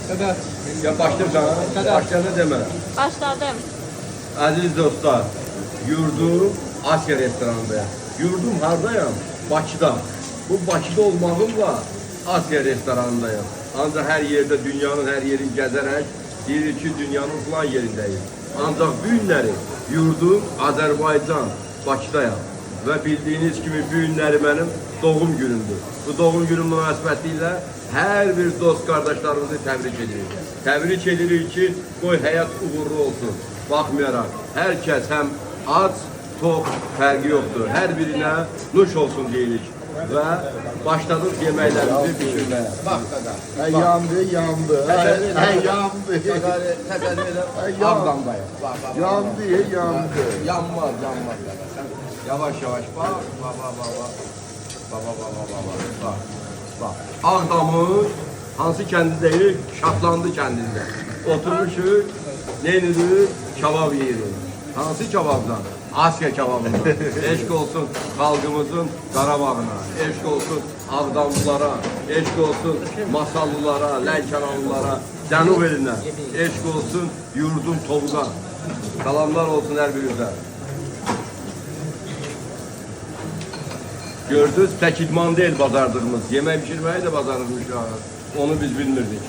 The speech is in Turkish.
Kadar. Ya başlayacağım. Başlayacağım deme. Başladım. Aziz dostlar, yurdum Asya restoranındayım. Yurdum hardayım? Bakıda. Bu Bakıda olmağımla Asya restoranındayım. Ancak her yerde, dünyanın her yerini gezerek, deyirik ki dünyanın falan yerindeyim. Ancak bu günləri yurdum Azərbaycan, Bakıdayım. Ve bildiğiniz gibi bu günləri benim doğum günümdür. Bu doğum günüm münasibətilə her bir dost kardeşlerimizi tebrik edirik. Tebrik edirik ki, qoy həyat uğurlu olsun. Baxmayaraq, herkes hem aç, tok fərqi yoxdur. Her birine nuş olsun deyirik. Ve başladık yeməklərimizi pişirməyə. Bak kadar. Yandı, yandı. Yandı. Ağdamdayım. Bak, bak, bak. Yandı, yandı. Yanmaz, yanmaz. Sen yavaş yavaş bak, bak, bak, bak, bak. Bak, bak, bak, bak, bak, bak. Bak. Ağdamın hansı kendi değil, Şahlandı kendinde. Oturmuşuz, neyinidir? Kebap yiyoruz. Hansı kebapdan? Asya kebabından. Eşk olsun halkımızın Qarabağına, eşk olsun Ağdamlılara, eşk olsun Masallılara, Lənkəranlılara, Cənub elinə, eşk olsun yurdum Tovğa. Salamlar olsun her birinize. Gördünüz, tək idman değil bazardığımız. Yemək pişirməyi de bazarırmış. Onu biz bilmirdik.